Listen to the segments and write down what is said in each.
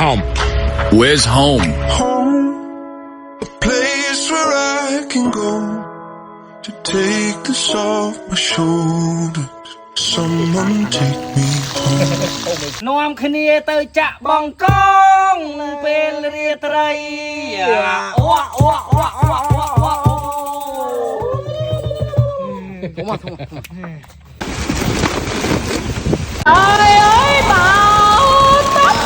Home. Where's home? Home, a place where I can go to take this off my shoulders. Someone take me home. នាំគ្នាទៅចាក់បងកងពេលរាត្រីអូអូអូអូអូមកអើយបោតាប់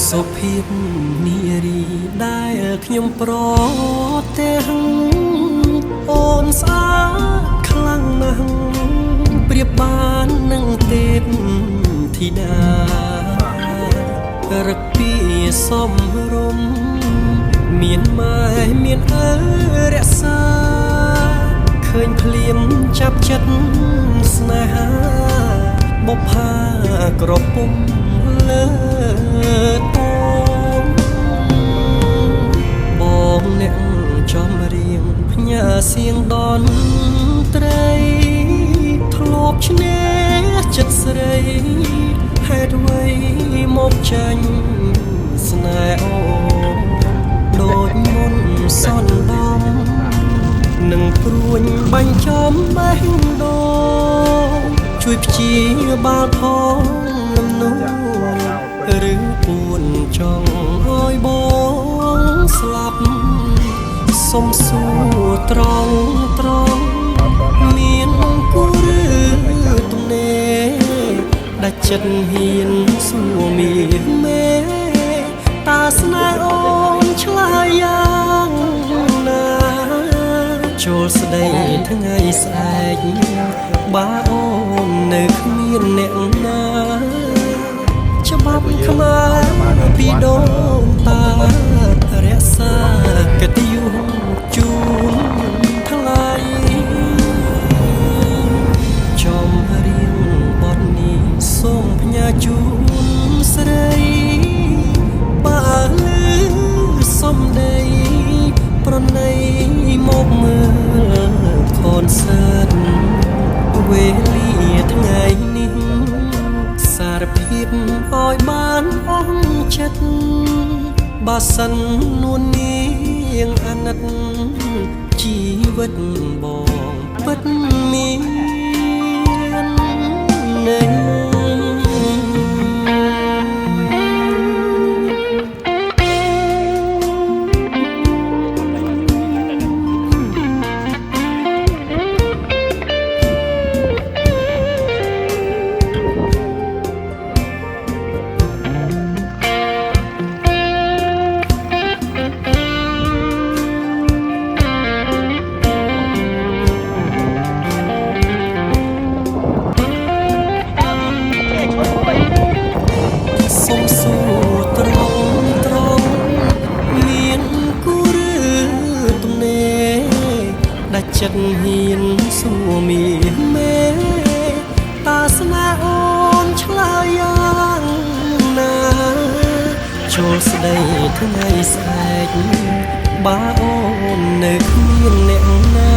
សុភាពនារីដែលខ្ញុំប្រទះអូនស្អាតខ្លាំងណាស់ប្រៀបបាននឹងទេពធីតារឹកពីសំរុំមានម៉ែមានឪរក្សាឃើញភ្លៀមចាប់ចិត្តស្នេហាបុប្ផាក្រពុំលើតងបងអ្នកចំរៀងផ្ញើសៀងដនត្រីធ្លាប់ឈ្នះចិត្តស្រីហេតុអ្វីមកចាញ់ស្នេហ៍អូនដូចមុនសន្តំនឹងព្រួញបាញ់ចំបេះដូងជួយព្យាបាលផងលំនួឬពួនចង់ឲ្យបងស្លាប់សុំសួរត្រង់មានគូឬទំនេរដាច់ចិត្តហ៊ានសួរមានមេតាស្នេហ៍អូនឆ្លើយយ៉ាងណាចូលស្ដីថ្ងៃស្អែកបើអូននៅគ្មានអ្នកណាច្បាប់ខ្មែរពីដូនតារក្សាកិត្តិយសជូនថ្លៃចំរៀងបទនេះសូមផ្ញើជូនស្រីបើលឺសំដីប្រណីមកមើលខនសើតវេលាថ្ងៃនេះសារភាពឲ្យបានអស់ចិត្តបើសិននួននាងអាណិតជីវិតបងពិតមានន័យចិត្តហ៊ានសួរមានមេតាស្នេហ៍អូនឆ្លើយយ៉ាងណាចូលស្ដីថ្ងៃស្អែកបើអូននៅគ្មានអ្នកណា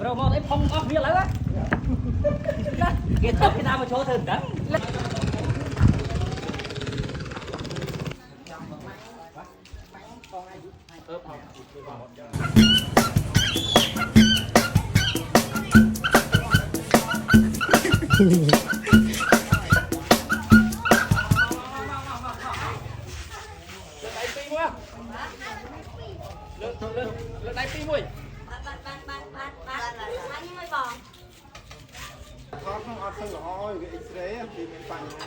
Bro, mau thấy phong off bia lại á. Cái tập cái nào mà cho thử đắng. Lên đây pin mùi. Con không ăn phân lỏ cái X-ray thì mình phải nhá.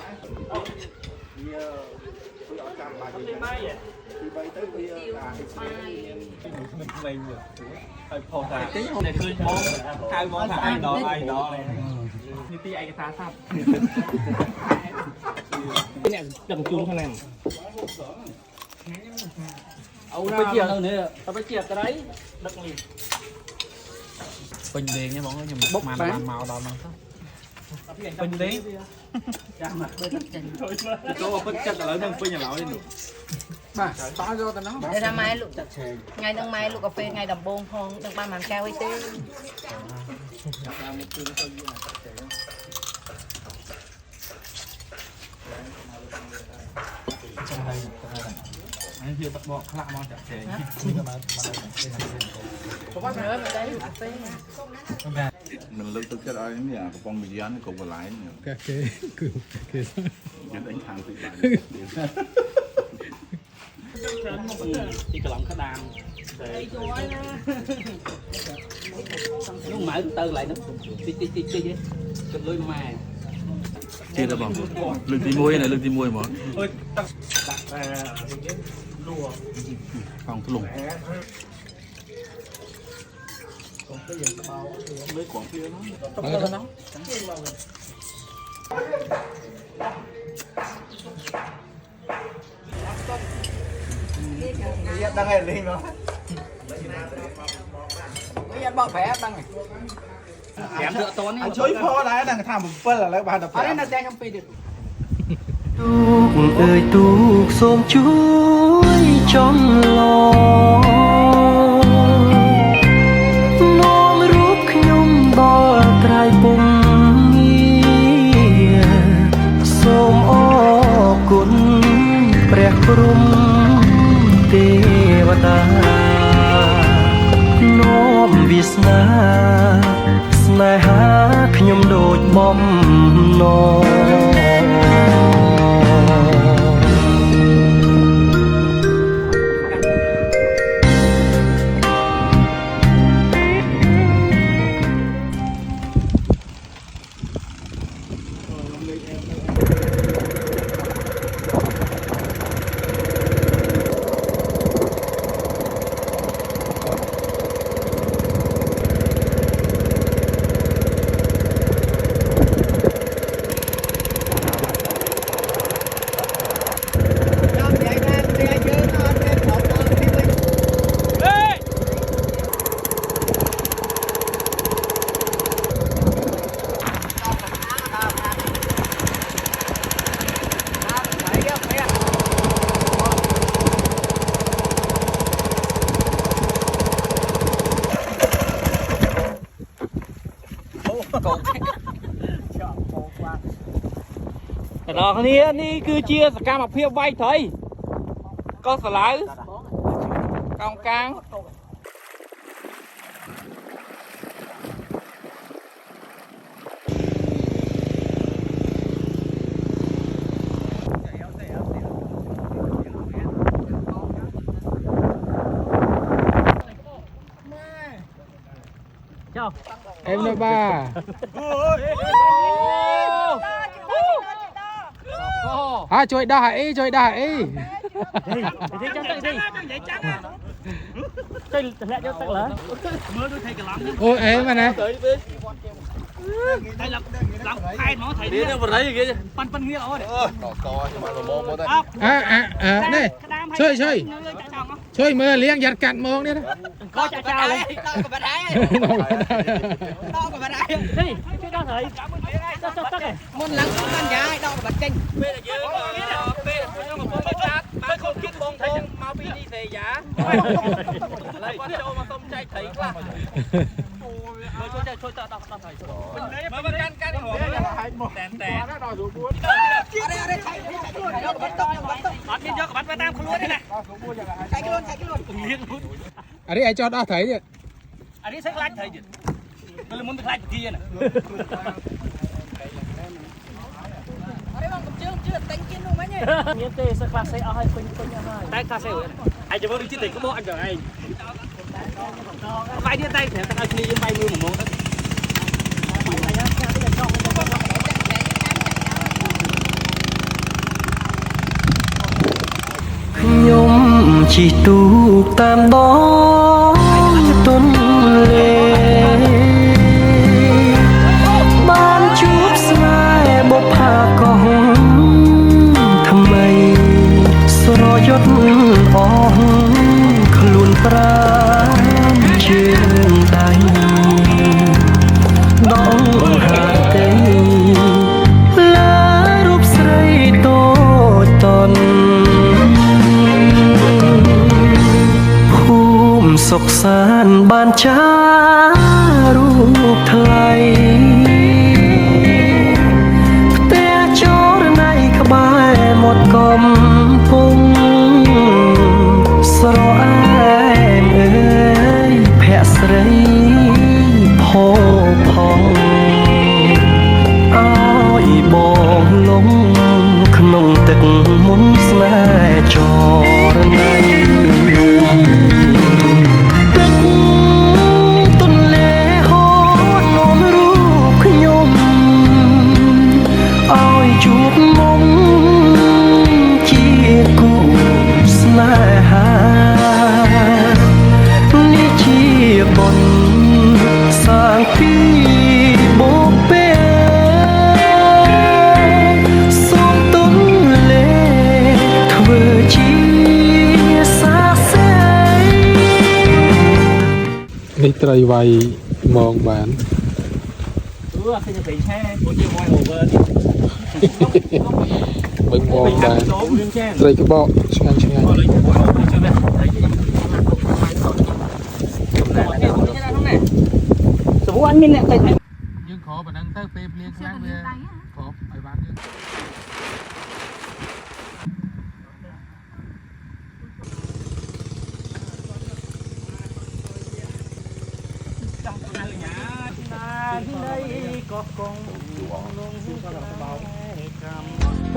พอแต่ในคืนมองใครมองหาไอ้ดอกเลยนี่ตีไอ้กระตาซับเนี่ยจังจุ้งข้างในเอาไปเจียบเนี่ยเอาไปเจียบอะไรดักนี่เป็นเด้งเนี่ยมองว่าอยู่มันเมาดอกมันเป็นเด้งจังมาก็ว่าเป็นจัดอะไรนั่งเป็นอย่างเราเนี่ยมาตาโยแต่น้อง để ra mai lục ngày đằng mai lục cà phê ngày đầm bông phong đằng ba màn cao ấy tê อันนี้คือบอกคละมองจากเฉย ผมว่าเนื้อมันได้คาเฟ่ Mình lưu tư cái đó nhà của con bị dán cùng vào lại cái nhận đánh thằng tự lại ที่กระหล่ำข้าดามลูกหมาtư lại nó tí cái lưới mà chia ra bằng lưng tí môi này lưng tí môi mà phòng thu lùng mấy quảng kia nó đang hay lên nó cái bọ bé đang này kém dựa tốn anh chui phô đấy đang thảm một phân là lấy bàn đập ở đây là xe trong phi được ទូកអើយទូកសូមជួយចំឡងនាំរូបខ្ញុំដល់ត្រៃពុំងារសូមអរគុណព្រះព្រំទេវតានាំវាសនាស្នេហាខ្ញុំដូចបំណង แต่ดอกนี้นี่คือเชียร์สกามเพียบไว้เถยก็สลายกองกลาง em nói ba chơi đại chơi lẹ cho tắc lỡ mưa đôi thầy cả lắm ôi em mà này thầy làm hai nó thầy đi đâu vào đấy gì pan nghĩa đó này chơi mưa liêng giặt cạn mông đi đó có chào chào đấy đâu có bà đại đi chơi đó thầy tắc này môn lắng con gái đâu mà tranh bê là dơ bê là con mà con chát bê con kiết bông thôn mau đi đi về giá lấy con châu mà tôm chay thấy quá chơi tao thầy mà can hồ tèn ở đây thầy bắt đi cho bắt tam không luôn đây này thầy cái luôn ở đây ai cho đo thấy đi anh ấy sách lách thầy gì tôi muốn được lách kia này chưa tính kiến luôn mấy nhỉ nhiên tê sơ class xây ai quên tay class xây anh chỉ muốn đi chiến tỉnh có bộ anh rồi anh vai đi tay thì anh đi vai mưa một món đó chỉ tu tam đó tuân lệ ban chuốc sai bốc hà con thầm mây soi giọt ong luôn pra trên đáy đong hạt tây lá rúp sấy tôi tònภูมิสุขสานบ้านจ้ารูปไทยแต่โจรในขบายหมดกอมพุงสรอแอมเอ้ยแผ่สรีโพพองอ้อยบองลงขนมตึกมุนสแลจอรในជួបមុំជាគូស្នេហានេះជាបុណ្យសាងពីបូពេសូមទុនលេធ្វើជាសាសេនេះត្រីវាយมองបាន ឃើញតែឆែពួកជាមួយ over មិនមองបានត្រីក្បកឆ្ងាញ់ឆ្ងាញ់ สมมุติอันนี้เนี่ยเคย យើងខប៉ុណ្ណឹងទៅពេលភ្លៀងខ្លាំងវាខឲ្យបានយើង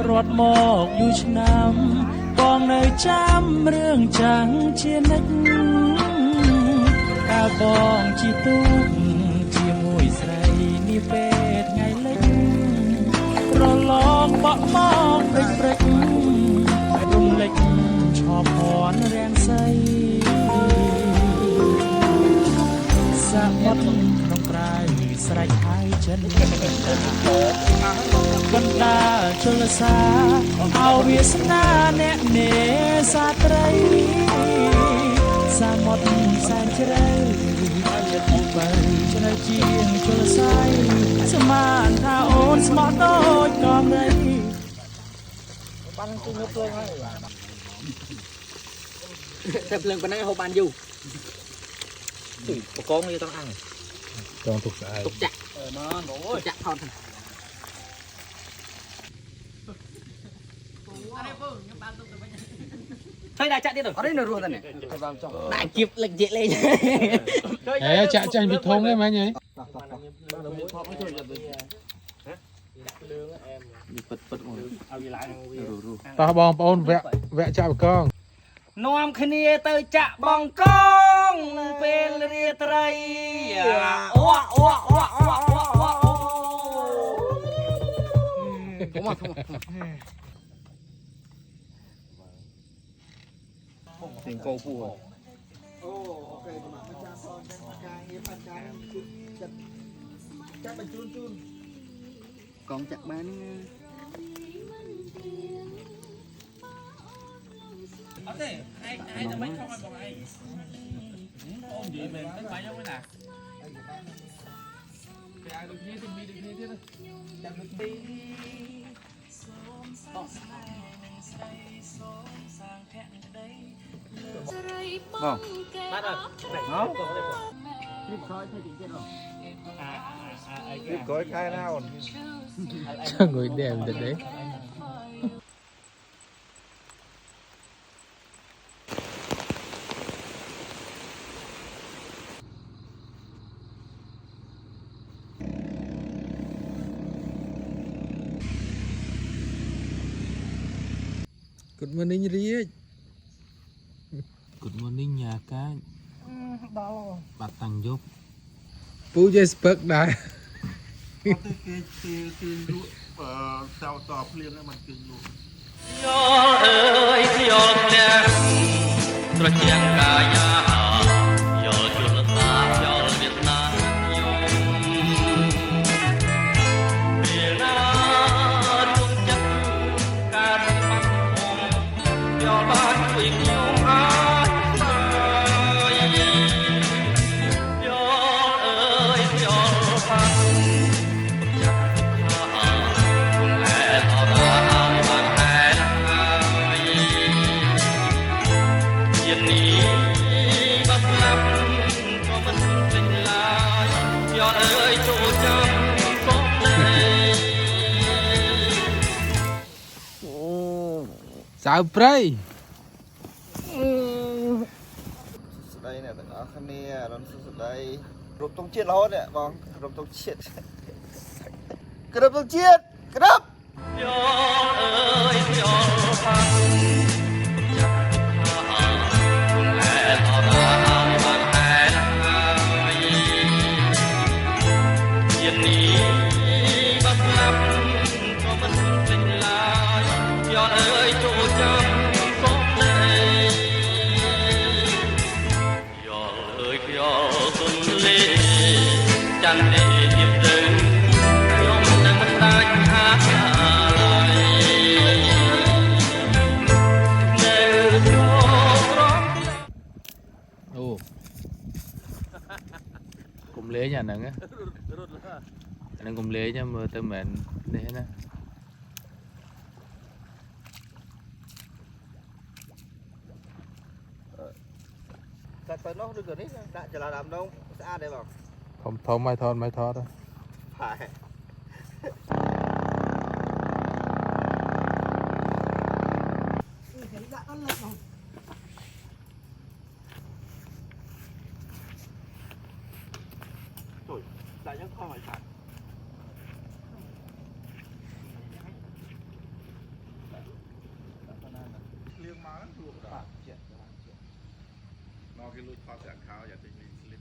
รถหมอกอยู่ឆ្នាំ បងនៅចាំរឿងចាំងជានិច្ចកាលបងជីទូកជាមួយស្រីនេះពេលថ្ងៃលិចរលងបក់មកព្រិចព្រិចរំលេចឈប់ហនរាំងសីសាក់បាត់ក្នុងក្រៅស្រែកហើយចិនបណ្ដាជលសាអោវាសនាអ្នកនេសាត្រីសាមុទ្រសែនជ្រៅចិត្តបើជ្រៅជាងជលសាយស្មានថាអូនស្មោះដូចកងរៃបានជិះងើបភ្លើងហើយតែភ្លើងប៉ុណ្ណឹងហូបបានយូរបកងវាต้องអាំង កងទុកស្អែក ទុកចាក់ណនអូយចាក់ថនthôi đại chạy đi rồi ở đây nó ruột rồi này đại kịp lệnh dễ lên chạy chạy bị thông đấy mấy nhỉ ta bong bông vẽ vẽ chạy con nom khnia tới chạ bong con bên ria tây oa oa oa oa oa oa tiếng câu phù còn chặt bán ai nó mấy không ai bọn ai ôm gì mình tới phải giống cái nè cái ai được nghe thì mi được nghe thế thôi chặt được đi không bắt rồi nó biết coi thấy chuyện chết rồi biết coi cái nào người đẹp thật đấy Good morning Riết Good morning nhà cái Bạc tăng giúp Pú dây spek đại cái lụa sao tỏ liên là mặt cái lụa Yo ơi yo nè ត្រជាងកាយាយល់ជលតាយល់វាសនាយំពេលណាដួងចិត្តការបាត់ហមយល់បានជួយខ្ញុំហើយយល់អើយយល់បានสาวព្រៃ ស្ដីអ្នកទាំងអស់គ្នារំសួស្ដីគ្រប់ទងជាតិរហូតនេះបងគ្រប់ទងជាតិគ្រប់ទងជាតិគ្រប់យោអើយយោបាត់จันดีเทียบถึงยมแต่มันได้หาอะไรเดินโยกร้อง អូកុំលេងអាហ្នឹងអាហ្នឹងកុំលេងណាមើលទៅមិននេះណា តែទៅនោះឬក៏នេះដាក់ចលនាដំណងស្អាតទេបង ធំមិនថតផែដាក់យ៉ាងខំឲ្យខាត់ nó cái lúa thoát dạng khao giả tình linh slip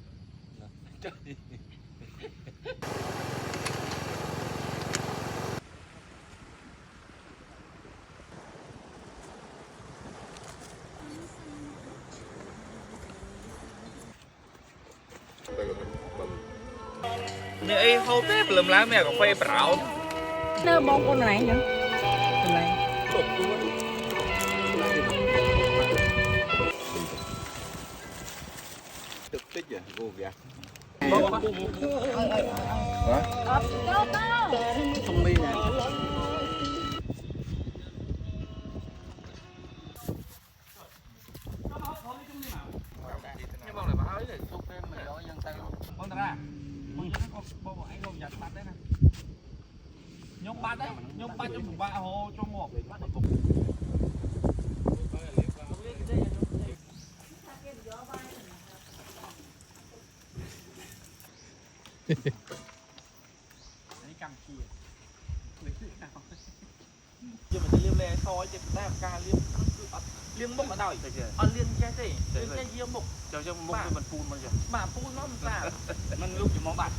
như ấy hô tép lùm lá mẹ cà phê bảo Nơ bông con này nhá. Con này. thực tích à vô việc thông minh này nhông bát đấy trong bạ hồ trong một nhưng mà liêm lè soi trên tay ca liêm mốc ở đâu vậy ăn liêm che gì liêm che diêm mốc cho mốc mình phun mà giờ mà phun nó mình ra mình lúc chỉ món bạc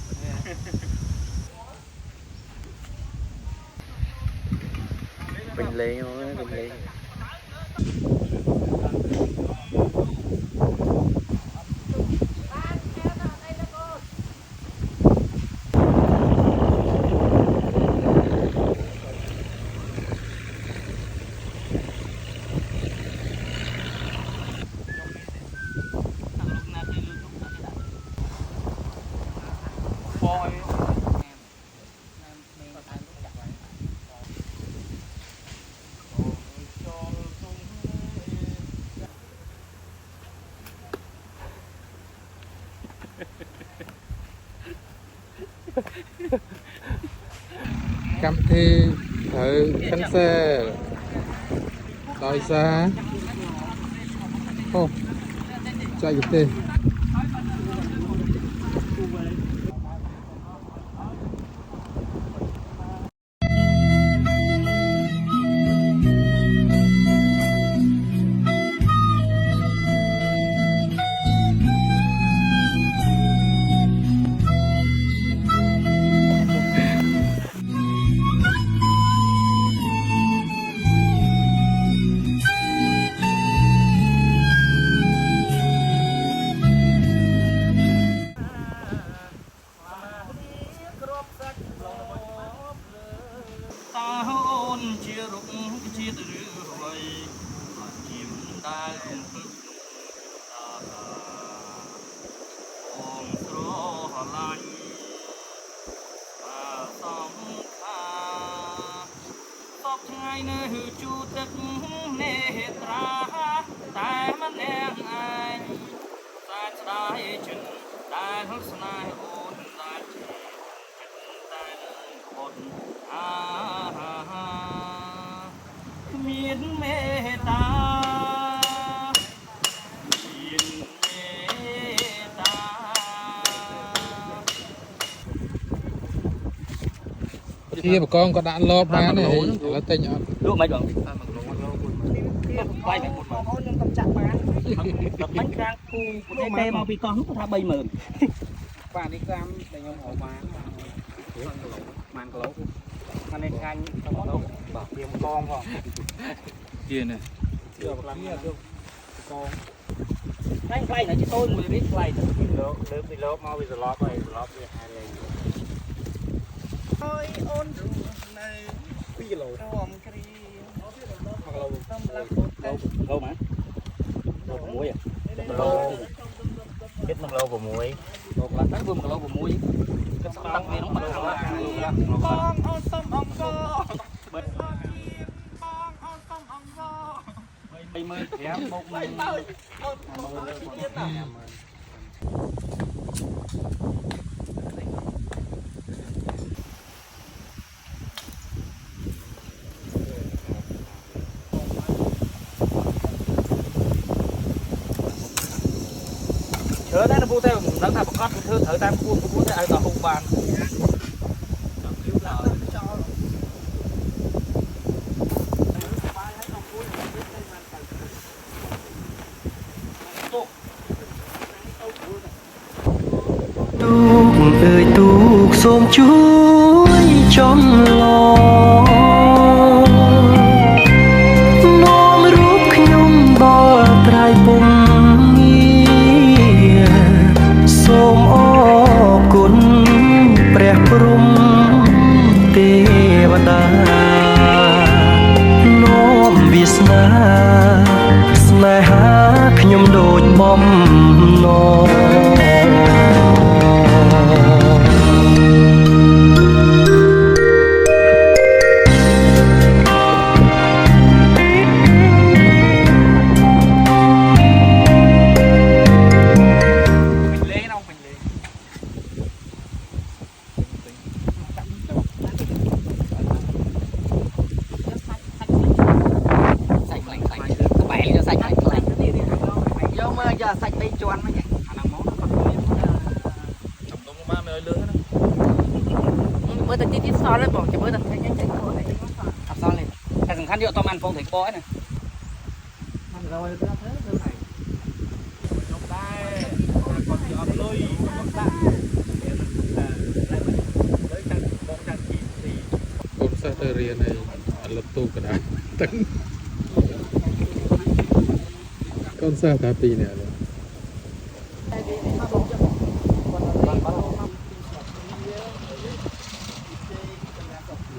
bình lấy bình lấyកម្មវិធីត្រូវ cancel ដោយសារអូចែកទេ ស្នេហ៍អូនដែលតែអូនគ្មានមេត្តាមានមេត្តា ជាបកងក៏ដាក់លបបានទេឥឡូវទិញអត់ លក់មិនបងបាយមិនមុនបងអូនខ្ញុំកំចាក់បានដល់មិនខាងគូប្រទេសទេមកពីកោះនោះថា 30000 បាទនេះក្រាមដែលខ្ញុំហៅបានបានគីឡូអានេះខាញ់ទៅមកបាទវាមកងផង kia này យកខ្លាំងយកកងតែខ្លាំងណាស់ជាតូចមួយនេះខ្លាំងលើពីលើមកវាស្លប់ហើយស្លប់វាហើយលេងអើយអូននៅ2គីឡូរំគ្រី1គីឡូសម្រាប់អូនទៅគីឡូម៉ាគីឡូ6គីឡូគិត1គីឡូ6លោកខ្លះទៅ1គីឡូ6គិតស្ដាប់វានោះ1គីឡូបងអូនសុំអង្គបើបងអូនសុំអង្គ35000មកនឹងធ្វើតែពូតែមិនដឹងថាប្រកាសធ្វើត្រូវតាមគួរពូតែឲ្យដល់ហូបបានទូកអើយទូកសូមជួយចំឡងនាំរូបខ្ញុំដល់ត្រៃពុំងារសូមអរគុណព្រះព្រំទេវតានាំវាសនាស្នេហាខ្ញុំដូចបំណង សាច់3ជាន់ហ្នឹងអាហ្នឹងមកចំដុំមកមិនឲ្យលឿនណាមើលតែទីសល់ហើយបងចាំមើលតែចេញចេញខ្លួនអត់សល់ទេតែសំខាន់យកអត់បានពងត្រីប៉ឯណាមិនរយទៅទៅហើយខ្ញុំដែរគាត់ជាអត់លុយគាត់ដាក់លើចាត់បងចាត់ទីកូនសិស្សទៅរៀនឯអលឹកទូកណ្ដាលទឹកកូនសិស្សតែ2នាក់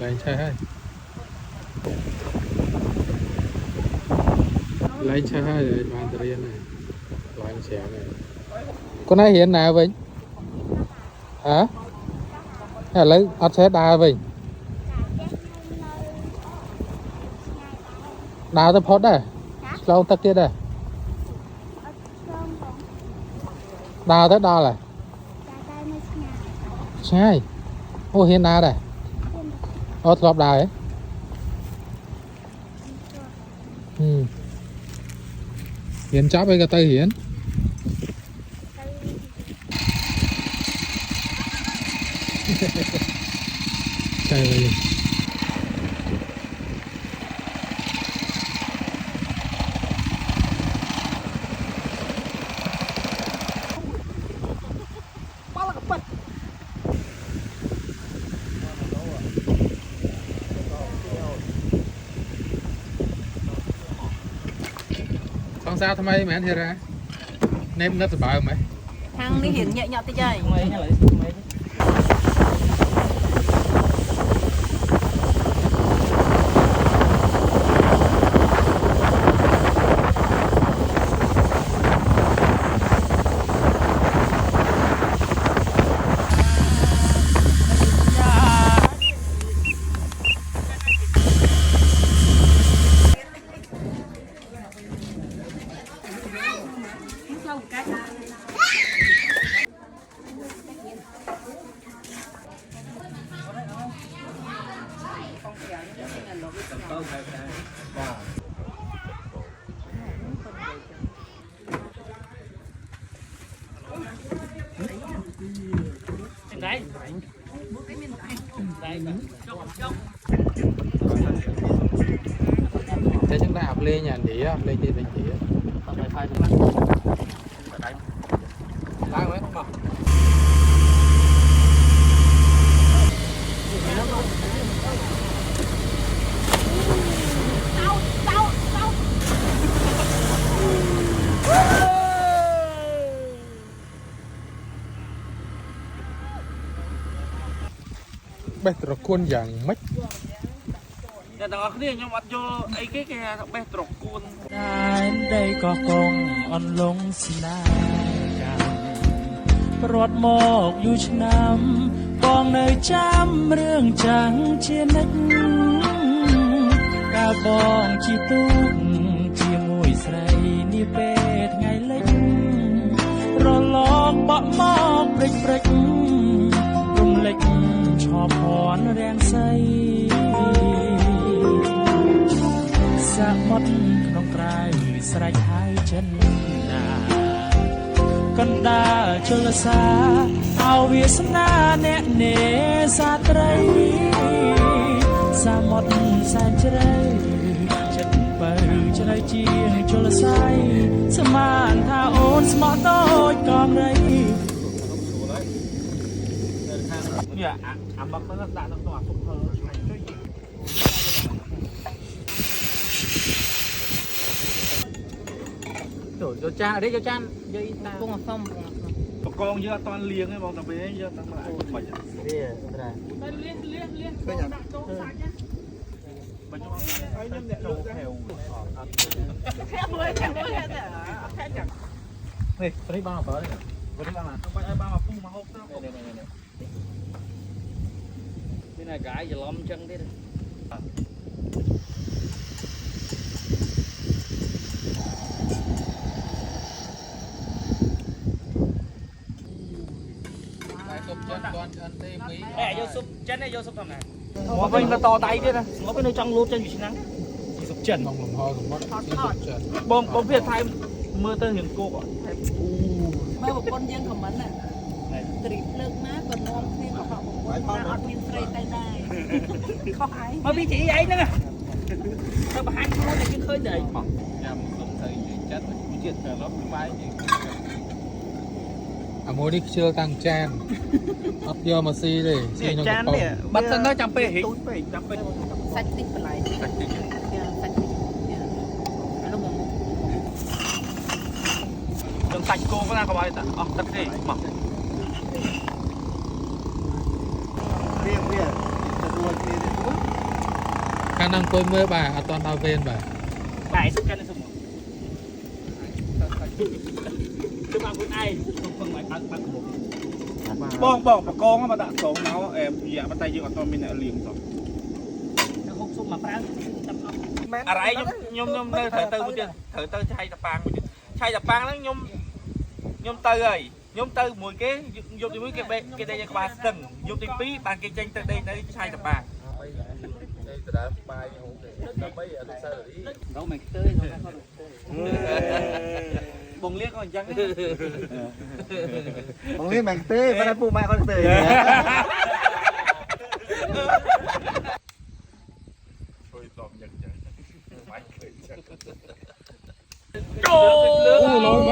ឡើងឆេះហើយឡើងឆេះហើយបានទៅរៀនហើយឡើងច្រាំហើយកូនឯងរៀនណាវិញហ៎ឥឡូវអត់ចេះដើរវិញដើរទៅផុតដែរឆ្លងទឹកទៀតដែរដើរទៅដល់ហើយឆ្ងាយអូហ៊ានដើរដែរអូធ្លាប់ដើរហ៎ហ៊ានចាប់អីក៏ទៅហ៊ានchạy về con sao tham mày mẹ ra ném đất bờ mày thằng đi hiện nhẹ nhọt tới chơi thế chúng ta học lên nhà đĩa lên trên đánh đĩa bét rồi cuốn dạng mất អ្នកទាំងអស់គ្នាខ្ញុំអត់យល់អីគេគេថាបេះត្រកួន ដែនដីក៏គង់អន្លង់ស្នេហ៍កម្មប្រត់មកយូរឆ្នាំបងនៅចាំរឿងចាំងជានិច្ចកាលបងជីទូកជាមួយស្រីនេះពេលថ្ងៃលិចរលកបក់មកព្រិចព្រិចរំលេចឈប់ភ័ណ្ឌរាំងសីសាមុតក្នុងក្រៅស្រេចហើយចិនណាកណ្ដាលជលសាអោវាសនាអ្នកនេសាត្រីសាមុតសែនជ្រៅចិត្តបើជ្រៅជាងជលសាយស្មានថាអូនស្មោះដូចកងរៃនេះអាមកទៅដាក់ក្នុងអាពុកធ្វើចូលចានេះចូលចានិយាយតាពងអសុំបកងយើងអត់តលៀងទេបងតាពេលយើងតាំងមកអាចបាច់នេះត្រែលៀងឃើញអត់បាញ់ហើយខ្ញុំអ្នកចូលហៅអត់មួយចាំមួយទេនេះព្រៃបងបើនេះព្រៃបងណាបាច់ឲ្យបងមកពុះមកហូបទៅមានតែកាយច្រឡំចឹងទៀតយកស៊ុបចិនយកស៊ុបតាមណាមកវិញទៅតដៃទៀតណាមកវិញនៅចង់លូតចេញពីឆ្នាំស៊ុបចិនបងលំហសម្បត្តិស៊ុបចិនបងវាថែមមើលទៅរៀងគោកអូមើលប្រពន្ធយើងខមមិនណាត្រីភ្លើកណាក៏នាំគ្នាក៏ហក់ប្រពន្ធណាអត់មានត្រីទៅដែរខុសហើយមកពីជីអីហ្នឹងទៅបង្ហាញខ្លួនតែយើងឃើញតែអីបងញ៉ាំសុំទៅចិត្តជាតិតែឡប់បាយអាមួយនេះខ្ជិលតាំងចានអត់យកមកស៊ីទេស៊ីក្នុងកប៉ុងបាត់ទៅនៅចាំពេលហិចទូចពេកចាំពេលសាច់តិចបន្លែសាច់តិចសាច់តិចអានោះមកយើងសាច់គោក៏ណាក៏បាយតាអស់ទឹកទេមកវាទៅរួចគេទេខាងហ្នឹងអង្គុយមើលបាទអត់តន់ដល់វេនបាទតែសុខចិត្តសុំមកគឺមកខ្លួនឯងពឹងមកបើកមុខបងបកងមកដាក់កងមកអែពីអាតែយើងអត់តមានអ្នកលៀងសោះទៅហូបស៊ុបមកប្រាំងចាំអស់អរ៉ៃខ្ញុំនៅត្រូវទៅមួយទៀតត្រូវទៅឆៃតប៉ាងមួយទៀតឆៃតប៉ាងហ្នឹងខ្ញុំទៅហើយខ្ញុំទៅមួយគេយប់ទី1គេដេកក្បាលស្ទឹងយប់ទី2បានគេចេញទៅដេកនៅឆៃតប៉ាងទៅដើមបាយហូបដើម្បីអត់សើរីដល់មិនខ្ទើយដល់គាត់បងលៀងក៏អញ្ចឹងបងលៀងមិនខ្ទើយប៉ុន្តែពូម៉ែគាត់ខ្ទើយជួយតបយ៉ាងចឹងម៉ាច់ឃើញចឹងអូឡូមក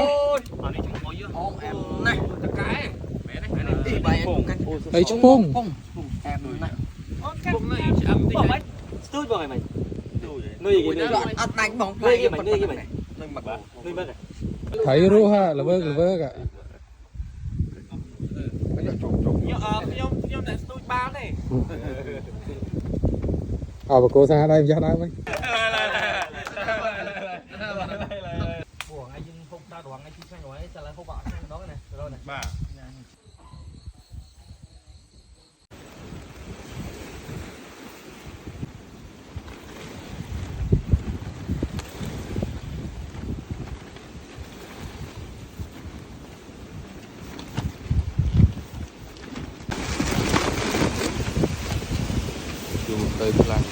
អានេះជួយអមអែមណាស់តកែមែនទេទីបាយពងអីឈ្ពងអែមណាស់អូកាត់នេះឆ្អឹងតិចហើយស្ទួយបងអីមិននុយគេអត់ដាច់បងផ្លែគេមិននឹងមកនឹងមកថៃរស់ហ่ะល្វើកอ่ะខ្ញុំតែស្ទូចបានទេអើបកោសាដែរយ៉ាស់ដែរវិញពួកឯងយើងហូបដល់រងឯងទីឆ្ងាញ់រងឯងតែឡើយហូបអត់ឆ្ងាញ់ម្ដងណាបាទ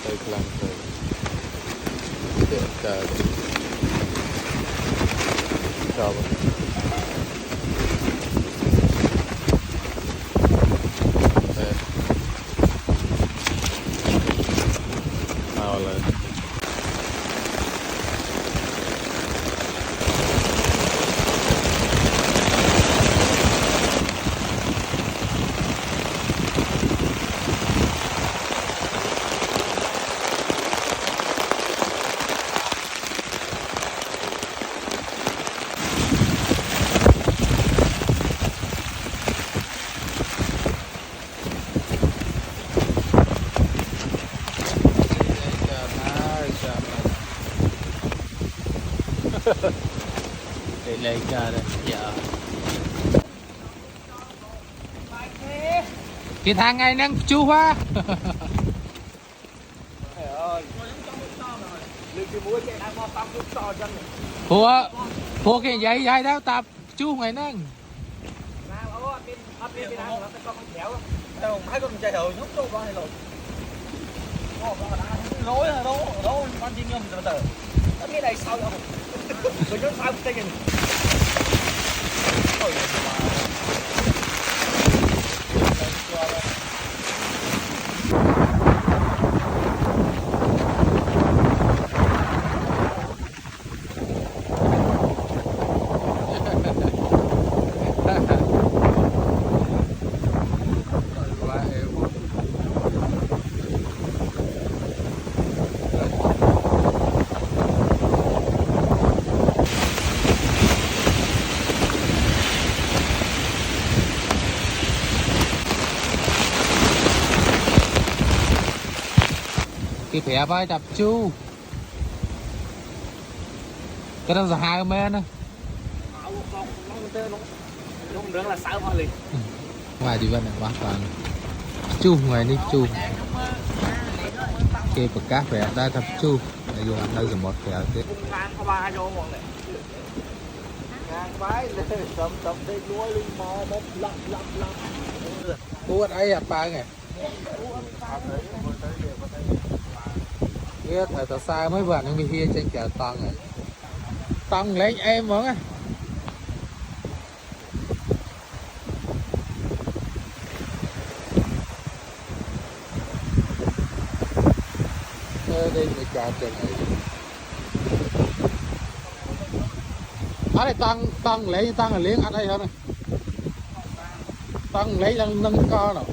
ទៅខ្លាំងទៅទៅចោល để lấy cả đấy dạ cái thằng này năng chu hoa phua cái giấy giấy đó tập chu ngày năng hai con chạy đầu nhúc đâu con này rồi lối đó con chim nhom từ từ cái này sao vậy rồi nó sao cái này cái phẻ vai đập chu cái đó là hai men á ngoài đi vân này bác toàn chu ngoài đi chu cái bậc cá phẻ đã đập chu bây giờ ăn đâu rồi một phẻ thế buat ai apa nghe cái thời tờ xa mấy bạn nó bị hia trên chợ toàn rồi toàn lấy em vẫn á đây người chợ trên này ở đây toàn lấy toàn là liếng ở đây hơn này toàn lấy nâng co nào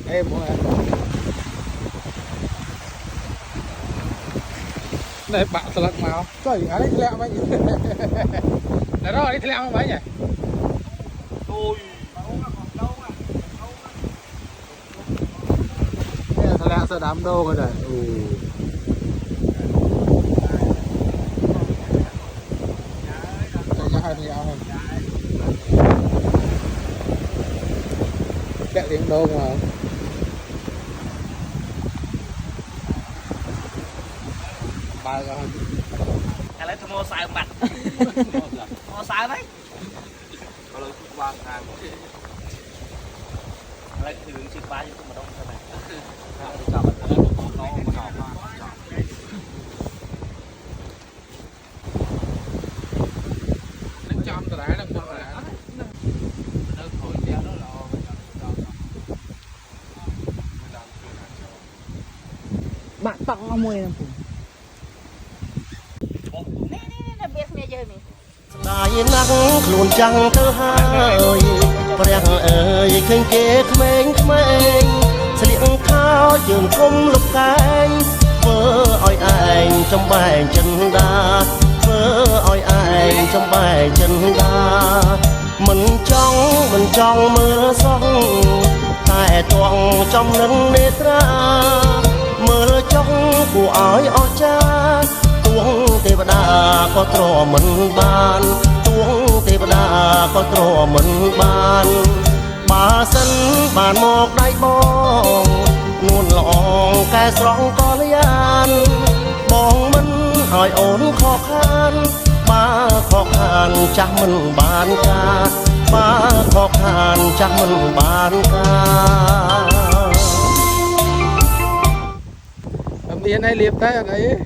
em muốn ăn đây bạn salad màu trời ở đây lẹo mấy là đó đi lẹo mấy nhỉ đây là lẹo sợ đám đô rồi này cho hai lẹo hơn lẹo tiếng đô mà lấy tôi mua xài mặt mua xài đấy có lời chút vang hàng lấy thì đừng chịu ba chứ mà đông thế này chào bạn nó chom tao đã nó thổi treo nó lò bạn tặng ông mùi nè ได้นักខ្លួនចាំងទៅហើយព្រះអើយឃើញគេក្មេងស្លៀកខោជើងគុំលុបកែងធ្វើឲ្យឯងចំបែងចិនដាធ្វើឲ្យឯងចំបែងចិនដាមិនចង់មើលសោះតែតួងចំនឹងនេត្រាមើលចង់គួរឲ្យអស្ចារ្យទួងទេវតាក៏ទ្រាំមិនបានទួងទេវតាក៏ទ្រាំមិនបានបើសិនបានមកដៃបងនួនល្អកែស្រង់ក៏លយានបងមិនឲ្យអូនខកខានបើខកខានចាស់មិនបានការបើខកខានចាស់មិនបានការâm điên hay liệp tay ở đấy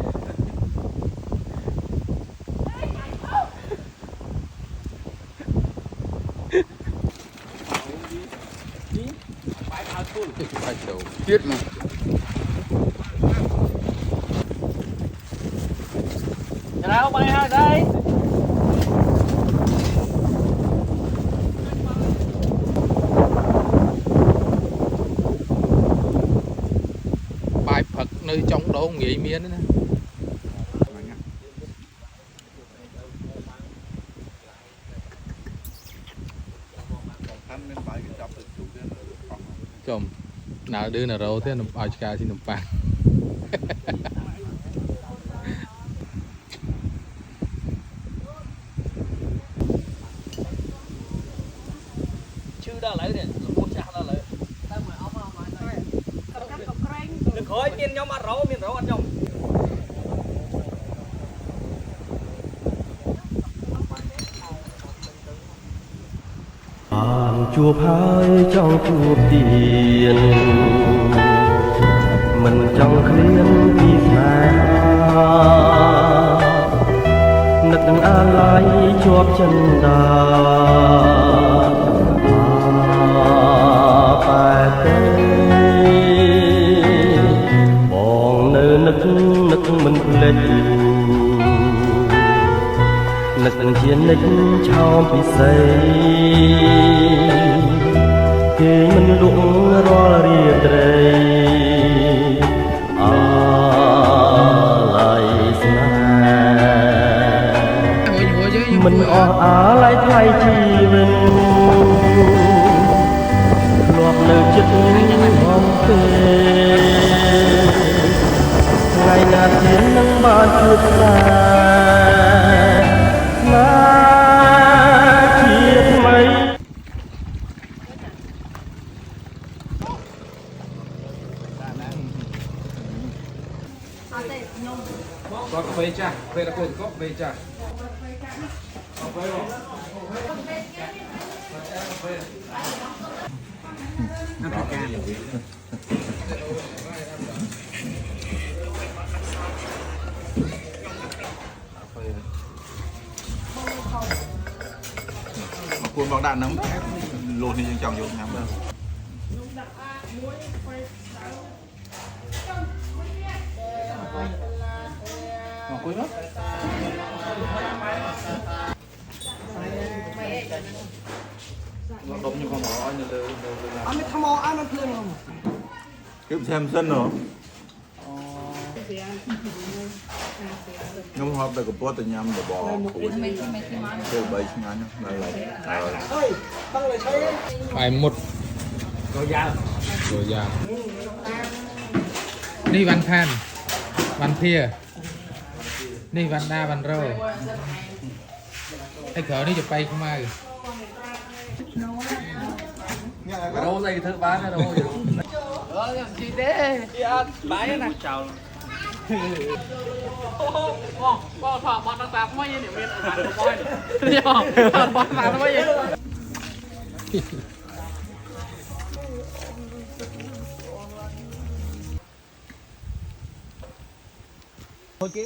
Chết mà đâu bay ha đây bài Phật nơi trong đó nghỉ miên đấy nè chồng nào đưa nào đâu thế nó bao cả thì nó phạt ដល់ឥឡូវនេះលោកចាស់ដល់ឥឡូវតែមកអស់មកហើយកាត់កាត់ក៏ក្រែងនឹងក្រោយមានខ្ញុំអត់រោមានរោអត់ខ្ញុំ បានជួបហើយចង់ជួបទៀតមិនចង់ឃ្លានពីស្នេហានឹកអាឡ័យជាប់ចិន្តាបែបទេបងនៅនឹកមិនភ្លេចនឹកជានិចឆោមពិសេសគេមិនលក់រាល់រាត្រីអាឡ័យស្នេហ៍មិនអស់អាឡ័យថ្លៃជីវិតធ្លាប់នៅចិត្តមកទេថ្ងៃណាទៀតនឹងបានជួបគ្នាcó cà phê cha, về là có phê cha. mà cuốn bóng đạn nóng luôn thì chồng vô nhắm đâu mà cuốn đó đống như con bò như là anh mới tham ô anh nó thương không kiếm xem sân rồi nhưng mà được cái bó từ nhâm để bò cuốn từ bảy ngàn là bài một rồi già đi văn than văn thia đi văn đa văn rôไอ้เขอนี่จะไปเข้ามาโรใส่เธอบ้านนะโรจีเด้ไปนะเจ้าบอลถอดบอลต่างๆไม่ยังเนี่ยมีอะไรบอลเนี่ยบอลต่างๆไม่ยังโอเค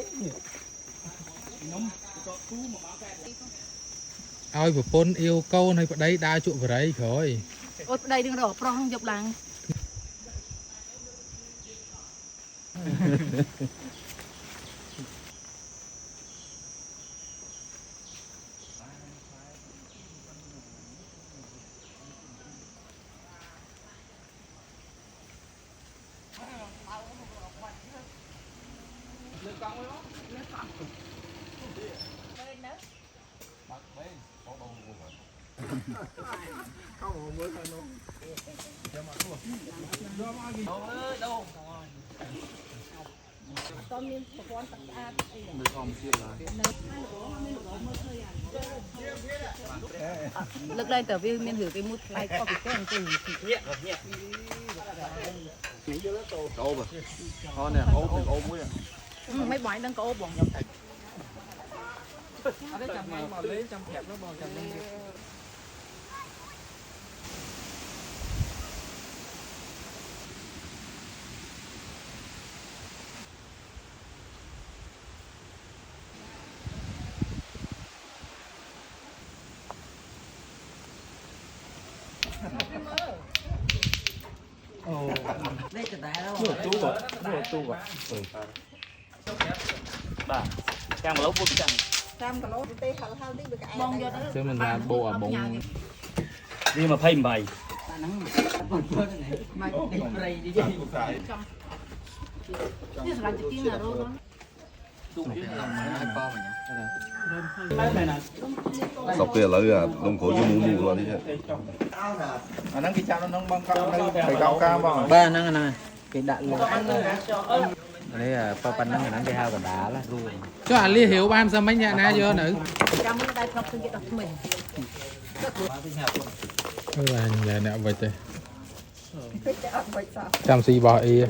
ឲ្យប្រពន្ធអៀវកូនឲ្យប្តីដើរជក់បរិយក្រោយអូប្តីនឹងរកប្រុសយកឡើងlực đây tờ viên miền hử cái mút lại có cái cái gì ô mà con này ô muối mấy bói đang có ô bỏng nhập thịt ở đây mà lấy trong kẹp nó bò chầm lên đây cái đá đâu tu gọi bà càng lấu vô càng cam cả lỗ tê hal hal đi được cái bông vô đó chứ mình là bộ à bông đi mà phây mày mày đi play đi đi làm chụp kia nào đâu sọc kia lấy à đông cổ cho mù mù rồi đi chứ à nắng cái cha nó băng cao phải cao cao bao ba năng này cái đạn luôn đấy là pa pan năng cái hao cả đá là luôn cho anh lia hiểu ban sao mấy nhà na vô nữ cam nó đây không cái đọc mình là nè vậy thế chăm xì bò y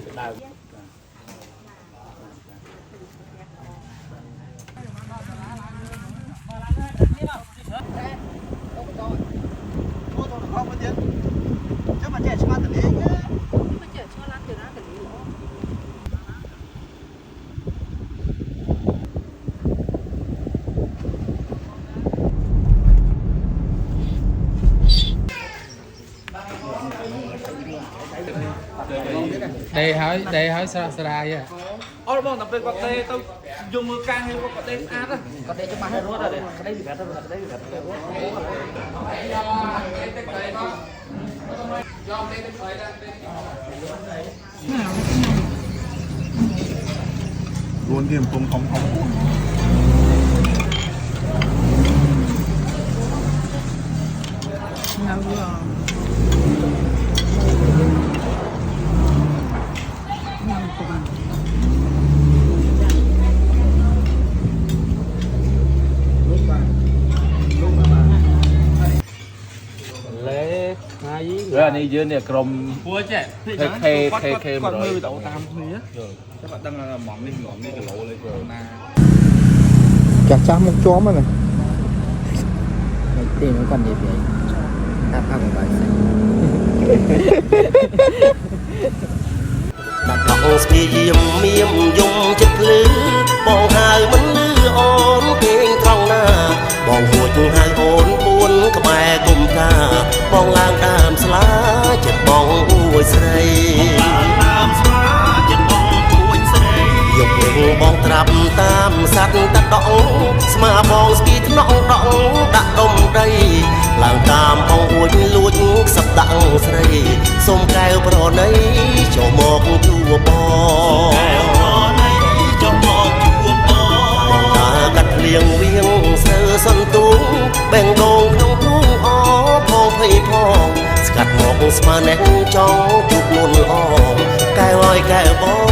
đây hỏi sao vậy Ôi bông tập về quạt tê tao dùng mưa can hay quạt tê át á quạt tê cho mai ruột rồi đấy cái đấy bị gạt rồi cái đấy bị gạt luôn game không không không lễ hai rồi anh đi dưới này cầm cua chứ khe quạt rồi mưa đậu tam thế các bạn đang là mỏng lên cái lỗ lên rồi na chặt chăm một chó mà này tìm nó còn gì vậy ta phát một bài sách đặt gọng skiêm miêm dùng chất lứ bong hai mấn lư ôn kinh trong na bong hụt hai ôn buôn các mẹ cùng ta bong lang đam xá chất bong uôi say dục đình bong trap tam sát ta đọng mà bong ski nọng đọng đã đông đây làng tam bong uôi lúa sập đặng say xôm keo pro nấy cho một chùa bò ta cắt liêng viêng sơ sân tú bèn đồn không cuống ó phong phi phong cắt một sma nén trong chụp luôn ó cài oi cài bó